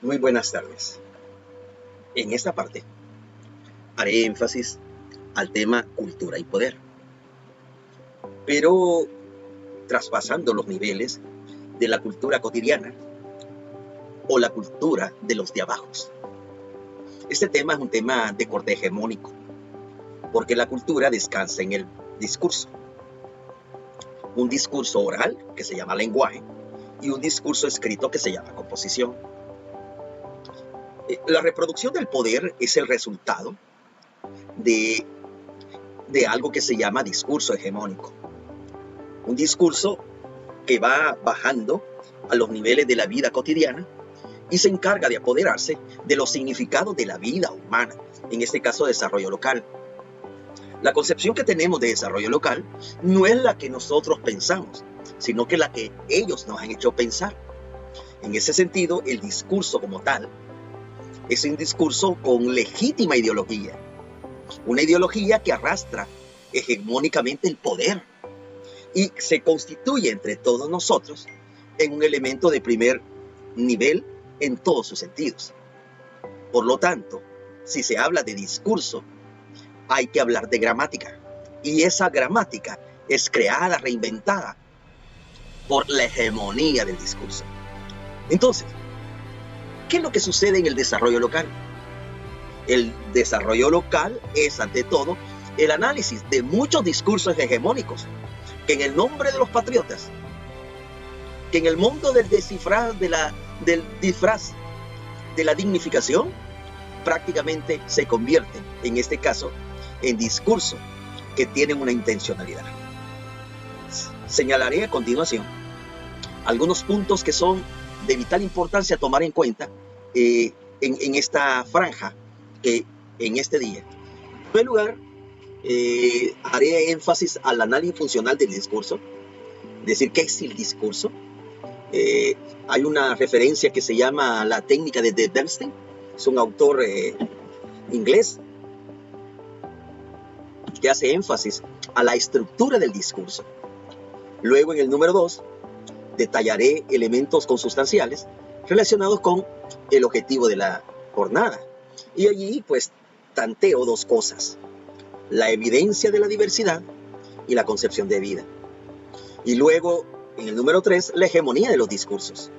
Muy buenas tardes. En esta parte haré énfasis al tema cultura y poder, pero traspasando los niveles de la cultura cotidiana o la cultura de los de abajo. Este tema es un tema de corte hegemónico, porque la cultura descansa en el discurso. Un discurso oral, que se llama lenguaje, y un discurso escrito que se llama composición. La reproducción del poder es el resultado de algo que se llama discurso hegemónico. Un discurso que va bajando a los niveles de la vida cotidiana y se encarga de apoderarse de los significados de la vida humana, en este caso desarrollo local. La concepción que tenemos de desarrollo local no es la que nosotros pensamos, sino que la que ellos nos han hecho pensar. En ese sentido, el discurso como tal es un discurso con legítima ideología, una ideología que arrastra hegemónicamente el poder y se constituye entre todos nosotros en un elemento de primer nivel en todos sus sentidos. Por lo tanto, si se habla de discurso, hay que hablar de gramática, y esa gramática es creada, reinventada por la hegemonía del discurso. Entonces, ¿qué es lo que sucede en el desarrollo local? El desarrollo local es, ante todo, el análisis de muchos discursos hegemónicos que en el nombre de los patriotas, que en el mundo del disfraz de la dignificación, prácticamente se convierten, en este caso, en discursos que tienen una intencionalidad. Señalaré a continuación algunos puntos que son de vital importancia tomar en cuenta en esta franja, en este día. En primer lugar, haré énfasis al análisis funcional del discurso, es decir, ¿qué es el discurso? Hay una referencia que se llama la técnica de Bernstein, es un autor inglés que hace énfasis a la estructura del discurso. Luego, en el número 2, detallaré elementos consustanciales relacionados con el objetivo de la jornada. Y allí, pues, tanteo dos cosas: la evidencia de la diversidad y la concepción de vida. Y luego, en el número 3, la hegemonía de los discursos.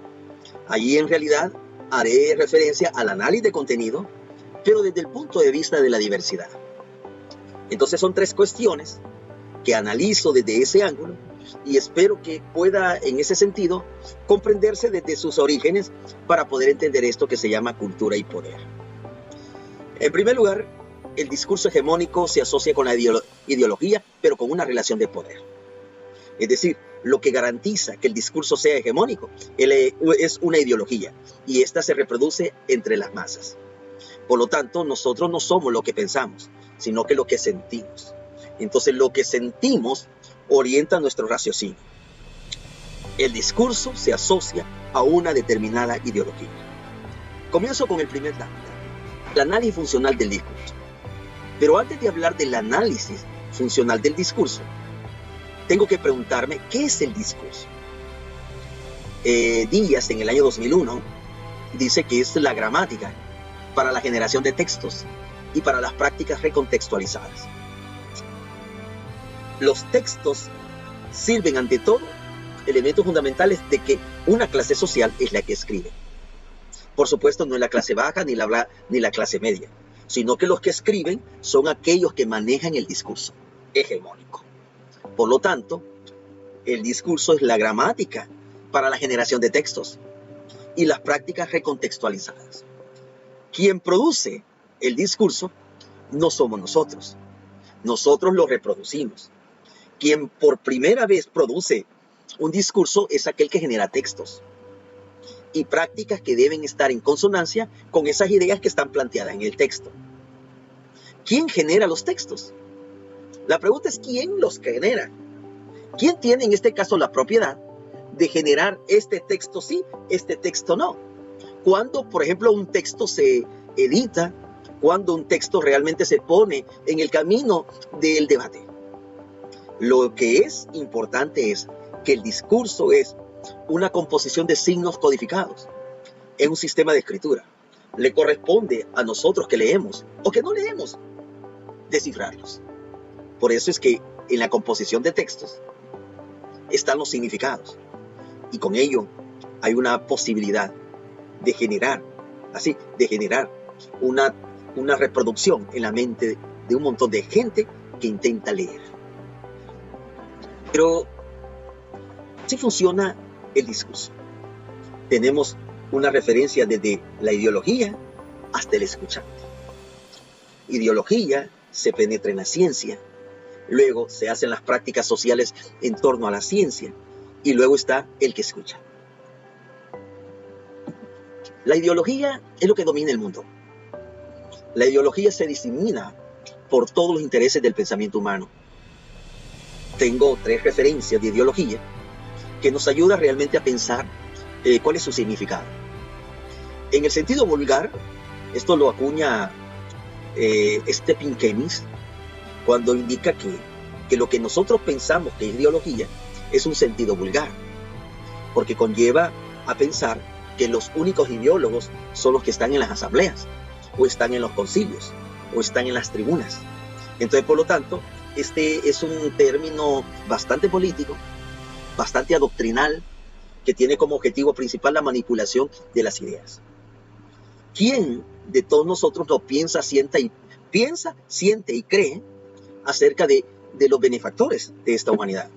Allí, en realidad, haré referencia al análisis de contenido, pero desde el punto de vista de la diversidad. Entonces, son tres cuestiones que analizo desde ese ángulo y espero que pueda, en ese sentido, comprenderse desde sus orígenes para poder entender esto que se llama cultura y poder. En primer lugar, el discurso hegemónico se asocia con la ideología, pero con una relación de poder. Es decir, lo que garantiza que el discurso sea hegemónico es una ideología, y esta se reproduce entre las masas. Por lo tanto, nosotros no somos lo que pensamos, sino que lo que sentimos. Entonces, lo que sentimos orienta nuestro raciocinio. El discurso se asocia a una determinada ideología. Comienzo con el primer lado, el análisis funcional del discurso. Pero antes de hablar del análisis funcional del discurso, tengo que preguntarme, ¿qué es el discurso? Díaz, en el año 2001, dice que es la gramática para la generación de textos y para las prácticas recontextualizadas. Los textos sirven, ante todo, elementos fundamentales de que una clase social es la que escribe. Por supuesto, no es la clase baja ni la clase media, sino que los que escriben son aquellos que manejan el discurso hegemónico. Por lo tanto, el discurso es la gramática para la generación de textos y las prácticas recontextualizadas. Quien produce el discurso no somos nosotros. Nosotros lo reproducimos. Quien por primera vez produce un discurso es aquel que genera textos y prácticas que deben estar en consonancia con esas ideas que están planteadas en el texto. ¿Quién genera los textos? La pregunta es ¿quién los genera? ¿Quién tiene en este caso la propiedad de generar este texto sí, este texto no? Cuando, por ejemplo, un texto se edita, cuando un texto realmente se pone en el camino del debate. Lo que es importante es que el discurso es una composición de signos codificados. en un sistema de escritura. Le corresponde a nosotros que leemos o que no leemos descifrarlos. Por eso es que en la composición de textos están los significados y con ello hay una posibilidad de generar, una reproducción en la mente de un montón de gente que intenta leer. Pero así funciona el discurso. Tenemos una referencia desde la ideología hasta el escuchante. Ideología se penetra en la ciencia, luego se hacen las prácticas sociales en torno a la ciencia y luego está el que escucha. La ideología es lo que domina el mundo. La ideología se disemina por todos los intereses del pensamiento humano. Tengo 3 referencias de ideología que nos ayudan realmente a pensar cuál es su significado. En el sentido vulgar, esto lo acuña Stephen Kemmis cuando indica que lo que nosotros pensamos que es ideología es un sentido vulgar, porque conlleva a pensar que los únicos ideólogos son los que están en las asambleas, o están en los concilios, o están en las tribunas. Entonces, por lo tanto, este es un término bastante político, bastante adoctrinal, que tiene como objetivo principal la manipulación de las ideas. ¿Quién de todos nosotros no piensa, siente y cree acerca de los benefactores de esta humanidad?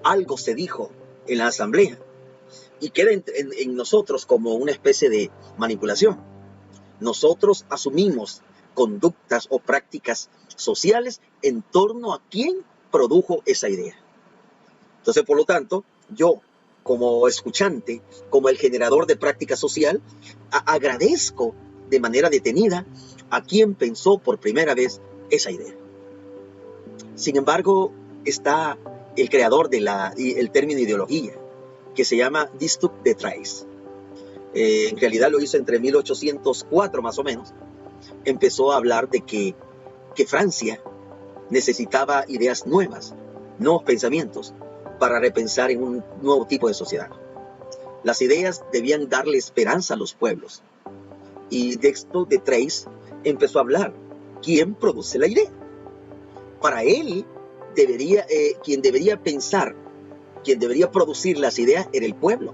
Algo se dijo en la asamblea y queda en nosotros como una especie de manipulación. Nosotros asumimos conductas o prácticas sociales en torno a quién produjo esa idea. Entonces, por lo tanto, yo, como escuchante, como el generador de práctica social, agradezco de manera detenida a quien pensó por primera vez esa idea. Sin embargo, está el creador del término ideología, que se llama Distuc de Traes. En realidad lo hizo entre 1804 más o menos. Empezó a hablar de que Francia necesitaba ideas nuevas, nuevos pensamientos, para repensar en un nuevo tipo de sociedad. Las ideas debían darle esperanza a los pueblos. Y Distuc de Traes empezó a hablar. ¿Quién produce la idea? Para él, quien debería pensar, quien debería producir las ideas era el pueblo.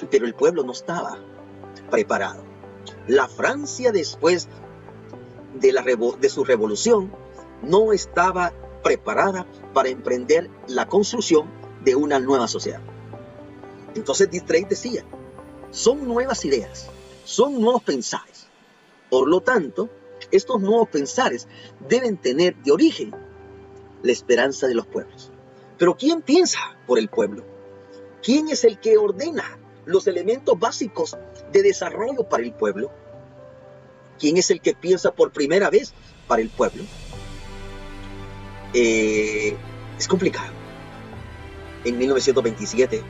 Pero el pueblo no estaba preparado. La Francia, después de su revolución, no estaba preparada para emprender la construcción de una nueva sociedad. Entonces Distrey decía, son nuevas ideas, son nuevos pensares. Por lo tanto, estos nuevos pensares deben tener de origen la esperanza de los pueblos. Pero ¿quién piensa por el pueblo? ¿Quién es el que ordena los elementos básicos de desarrollo para el pueblo? ¿Quién es el que piensa por primera vez para el pueblo? Es complicado. En 1927,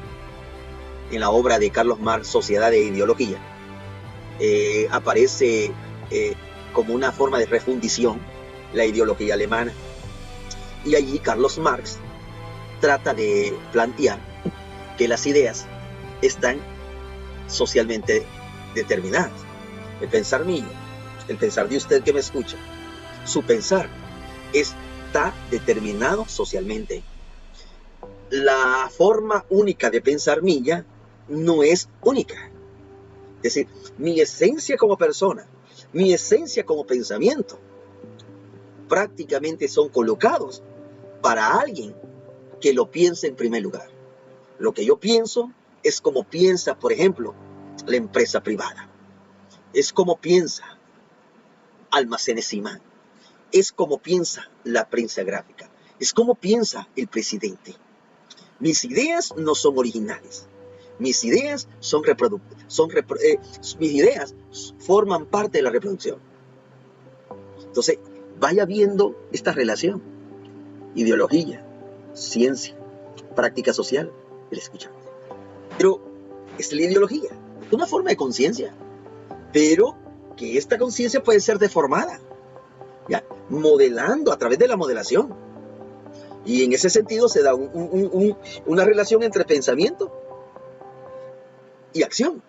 en la obra de Carlos Marx, Sociedad e Ideología, aparece como una forma de refundición la ideología alemana. Y allí Carlos Marx trata de plantear que las ideas están socialmente determinadas. El pensar mío, el pensar de usted que me escucha, su pensar está determinado socialmente. La forma única de pensar mía no es única. Es decir, mi esencia como persona, mi esencia como pensamiento, prácticamente son colocados para alguien que lo piense en primer lugar. Lo que yo pienso es como piensa, por ejemplo, la empresa privada. Es como piensa Almacenes Simán. Es como piensa la prensa gráfica. Es como piensa el presidente. Mis ideas no son originales. Mis ideas mis ideas forman parte de la reproducción. Entonces, vaya viendo esta relación. Ideología, ciencia, práctica social, el escuchante. Pero es la ideología, una forma de conciencia, pero que esta conciencia puede ser deformada, ¿ya? Modelando a través de la modelación. Y en ese sentido se da una relación entre pensamiento y acción.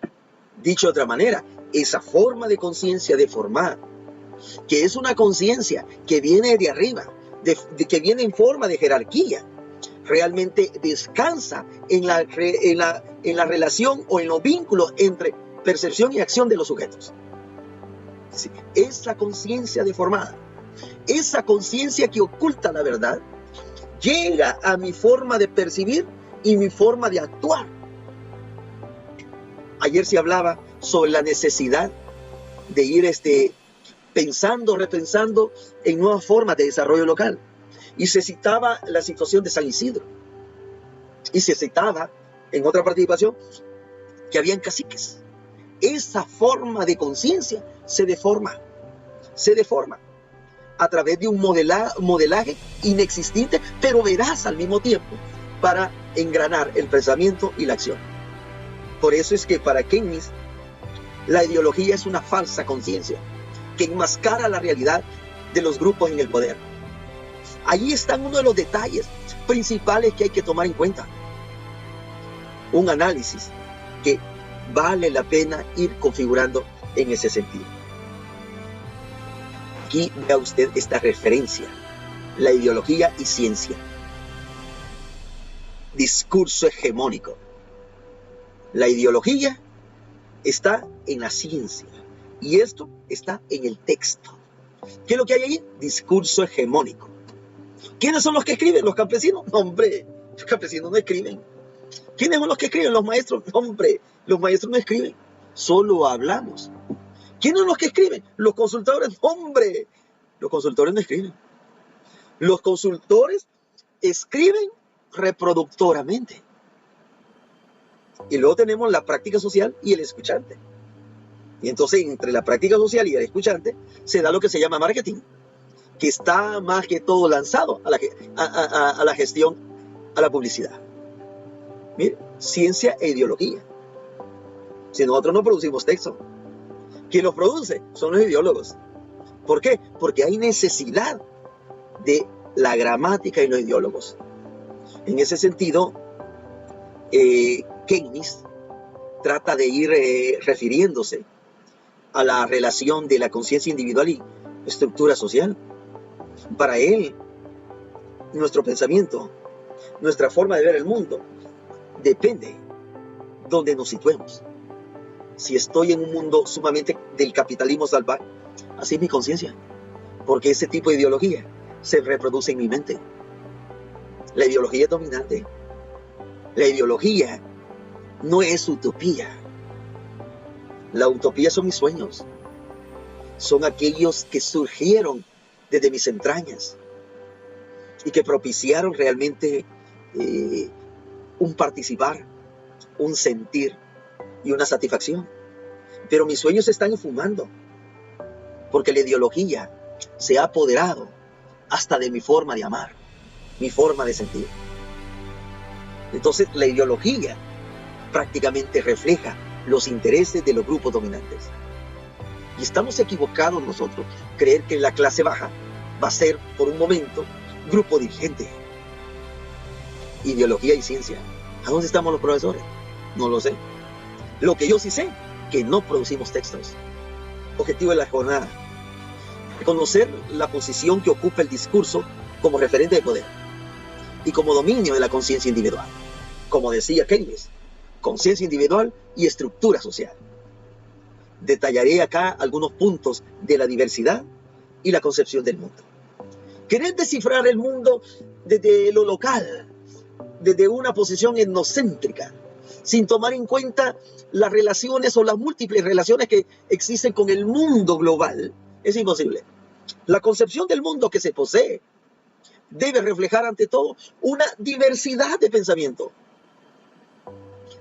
Dicho de otra manera, esa forma de conciencia deformada, que es una conciencia que viene de arriba, que viene en forma de jerarquía, realmente descansa en la relación o en los vínculos entre percepción y acción de los sujetos. Sí, esa conciencia deformada, esa conciencia que oculta la verdad, llega a mi forma de percibir y mi forma de actuar. Ayer se hablaba sobre la necesidad de ir pensando, repensando en nuevas formas de desarrollo local. Y se citaba la situación de San Isidro. Y se citaba, en otra participación, que habían caciques. Esa forma de conciencia se deforma a través de un modelaje inexistente, pero veraz al mismo tiempo, para engranar el pensamiento y la acción. Por eso es que para Keynes, la ideología es una falsa conciencia que enmascara la realidad de los grupos en el poder. Allí están uno de los detalles principales que hay que tomar en cuenta. Un análisis que vale la pena ir configurando en ese sentido. Aquí vea usted esta referencia: la ideología y ciencia. Discurso hegemónico. La ideología está en la ciencia y esto está en el texto. ¿Qué es lo que hay ahí? Discurso hegemónico. ¿Quiénes son los que escriben? ¿Los campesinos? No, hombre, los campesinos no escriben. ¿Quiénes son los que escriben? Los maestros. No, hombre, los maestros no escriben. Solo hablamos. ¿Quiénes son los que escriben? Los consultores. No, hombre, los consultores no escriben. Los consultores escriben reproductoramente. Y luego tenemos la práctica social y el escuchante. Y entonces entre la práctica social y el escuchante se da lo que se llama marketing, que está más que todo lanzado a la gestión, a la publicidad. Mire, ciencia e ideología. Si nosotros no producimos texto, quien los produce son los ideólogos. ¿Por qué? Porque hay necesidad de la gramática y los ideólogos. En ese sentido, Keynes trata de ir refiriéndose a la relación de la conciencia individual y estructura social. Para él, nuestro pensamiento, nuestra forma de ver el mundo, depende donde nos situemos. Si estoy en un mundo sumamente del capitalismo salvaje, así es mi conciencia, porque ese tipo de ideología se reproduce en mi mente. La ideología es dominante. La ideología no es utopía. La utopía son mis sueños. Son aquellos que surgieron desde mis entrañas y que propiciaron realmente un participar, un sentir y una satisfacción. Pero mis sueños se están esfumando porque la ideología se ha apoderado hasta de mi forma de amar, mi forma de sentir. Entonces la ideología prácticamente refleja los intereses de los grupos dominantes. Y estamos equivocados nosotros creer que la clase baja va a ser por un momento grupo dirigente. Ideología y ciencia. ¿A dónde estamos los profesores? No lo sé. Lo que yo sí sé, que no producimos textos. Objetivo de la jornada: reconocer la posición que ocupa el discurso como referente de poder y como dominio de la conciencia individual. Como decía Keynes, conciencia individual y estructura social. Detallaré acá algunos puntos de la diversidad y la concepción del mundo. Querer descifrar el mundo desde lo local, desde una posición etnocéntrica, sin tomar en cuenta las relaciones o las múltiples relaciones que existen con el mundo global, es imposible. La concepción del mundo que se posee debe reflejar ante todo una diversidad de pensamiento.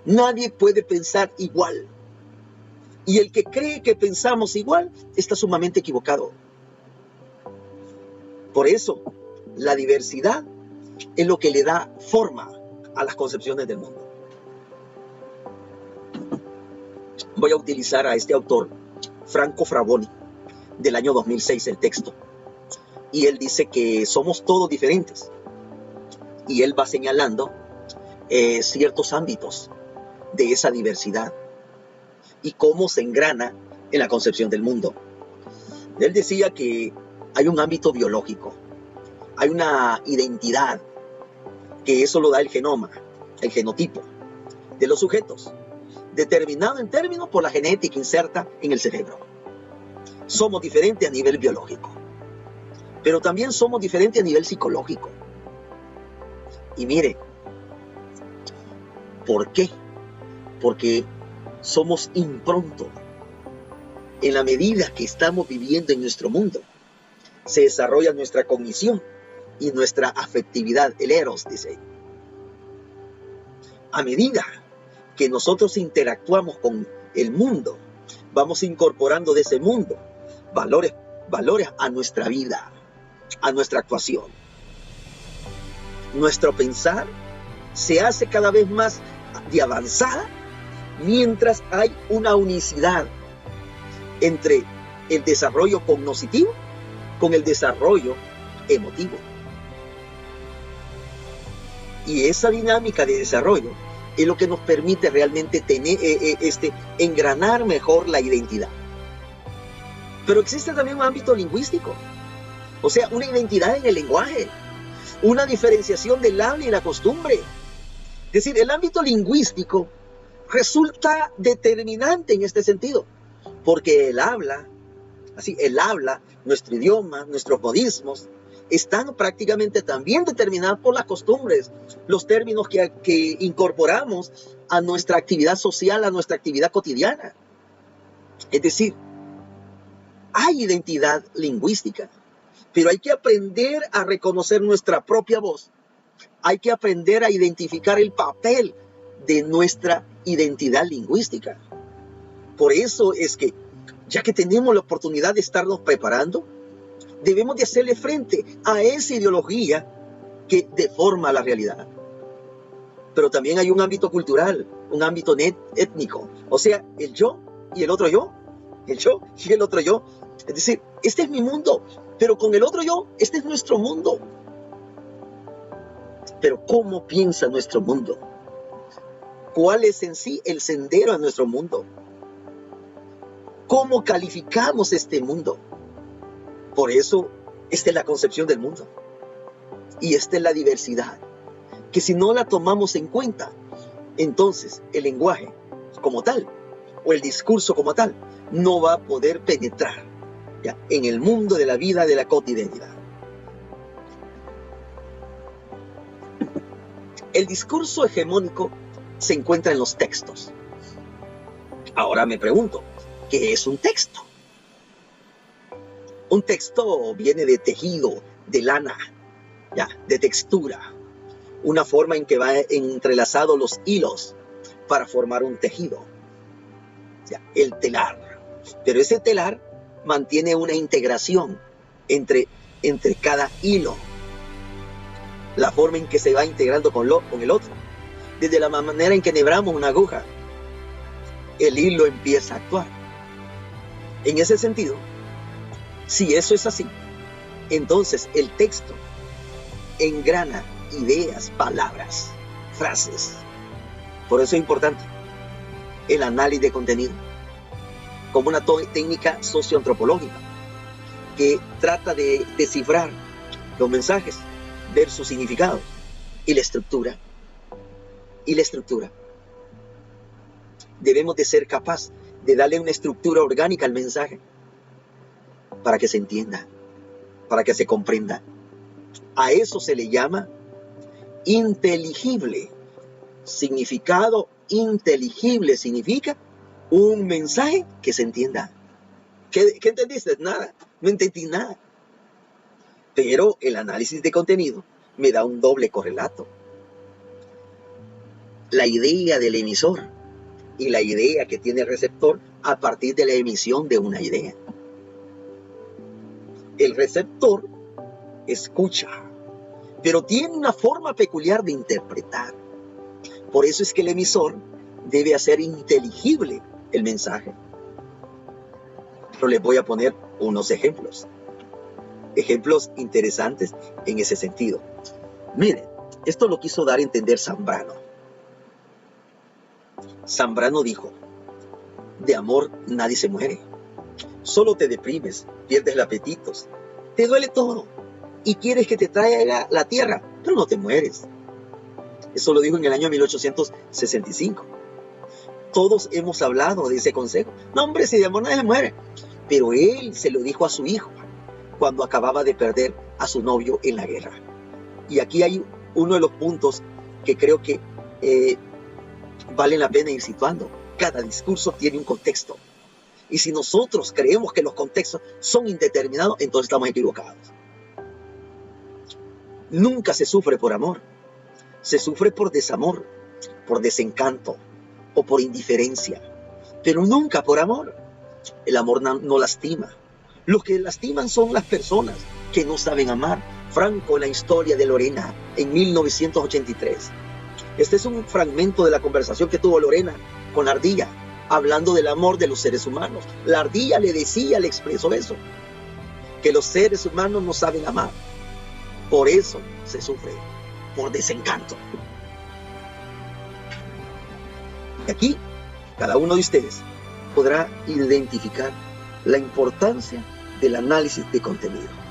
Nadie puede pensar igual. Y el que cree que pensamos igual está sumamente equivocado. Por eso, la diversidad es lo que le da forma a las concepciones del mundo. Voy a utilizar a este autor, Franco Fraboni, del año 2006, el texto. Y él dice que somos todos diferentes, y él va señalando ciertos ámbitos de esa diversidad y cómo se engrana en la concepción del mundo. Él decía que hay un ámbito biológico, hay una identidad, que eso lo da el genoma, el genotipo de los sujetos, determinado en términos por la genética inserta en el cerebro. Somos diferentes a nivel biológico, pero también somos diferentes a nivel psicológico. Y mire, ¿por qué? Porque somos impronto. En la medida que estamos viviendo en nuestro mundo, se desarrolla nuestra cognición y nuestra afectividad, el eros, dice. A medida que nosotros interactuamos con el mundo, vamos incorporando de ese mundo valores a nuestra vida, a nuestra actuación. Nuestro pensar se hace cada vez más de avanzada mientras hay una unicidad entre el desarrollo cognitivo con el desarrollo emotivo. Y esa dinámica de desarrollo es lo que nos permite realmente tener, engranar mejor la identidad. Pero existe también un ámbito lingüístico, o sea, una identidad en el lenguaje, una diferenciación del habla y la costumbre. Es decir, el ámbito lingüístico resulta determinante en este sentido, porque el habla, nuestro idioma, nuestros modismos, están prácticamente también determinados por las costumbres, los términos que incorporamos a nuestra actividad social, a nuestra actividad cotidiana. Es decir, hay identidad lingüística, pero hay que aprender a reconocer nuestra propia voz. Hay que aprender a identificar el papel de nuestra identidad lingüística. Por eso es que, ya que tenemos la oportunidad de estarnos preparando, debemos de hacerle frente a esa ideología que deforma la realidad. Pero también hay un ámbito cultural, un ámbito étnico. O sea, el yo y el otro yo. El yo y el otro yo. Es decir, este es mi mundo, pero con el otro yo, este es nuestro mundo. Pero ¿cómo piensa nuestro mundo? ¿Cuál es en sí el sendero a nuestro mundo? ¿Cómo calificamos este mundo? Por eso, esta es la concepción del mundo. Y esta es la diversidad. Que si no la tomamos en cuenta, entonces el lenguaje como tal, o el discurso como tal, no va a poder penetrar en el mundo de la vida, de la cotidianidad. El discurso hegemónico se encuentra en los textos. Ahora me pregunto, ¿qué es un texto? Un texto viene de tejido, de lana, de textura, una forma en que va entrelazados los hilos para formar un tejido, el telar. Pero ese telar mantiene una integración entre cada hilo, la forma en que se va integrando con el otro. Desde la manera en que enhebramos una aguja, el hilo empieza a actuar. En ese sentido, si eso es así, entonces el texto engrana ideas, palabras, frases. Por eso es importante el análisis de contenido como una técnica socioantropológica que trata de descifrar los mensajes, ver sus significados y la estructura. Debemos de ser capaces de darle una estructura orgánica al mensaje para que se entienda, para que se comprenda. A eso se le llama inteligible. Significado inteligible significa un mensaje que se entienda. ¿Qué entendiste? Nada, no entendí nada. Pero el análisis de contenido me da un doble correlato. La idea del emisor y la idea que tiene el receptor a partir de la emisión de una idea. El receptor escucha, pero tiene una forma peculiar de interpretar. Por eso es que el emisor debe hacer inteligible el mensaje. Pero les voy a poner unos ejemplos interesantes en ese sentido. Miren, Esto lo quiso dar a entender Zambrano. Zambrano dijo: de amor nadie se muere. Solo te deprimes, pierdes el apetito, te duele todo y quieres que te traiga la tierra, pero no te mueres. Eso lo dijo en el año 1865. Todos hemos hablado de ese consejo. No, hombre, si de amor nadie se muere. Pero él se lo dijo a su hijo cuando acababa de perder a su novio en la guerra. Y aquí hay uno de los puntos que creo que vale la pena ir situando. Cada discurso tiene un contexto. Y si nosotros creemos que los contextos son indeterminados, entonces estamos equivocados. Nunca se sufre por amor. Se sufre por desamor, por desencanto o por indiferencia. Pero nunca por amor. El amor no lastima. Los que lastiman son las personas que no saben amar. Franco, la historia de Lorena, en 1983. Este es un fragmento de la conversación que tuvo Lorena con la ardilla, hablando del amor de los seres humanos. La ardilla le expresó eso, que los seres humanos no saben amar. Por eso se sufre, por desencanto. Y aquí, cada uno de ustedes podrá identificar la importancia del análisis de contenido.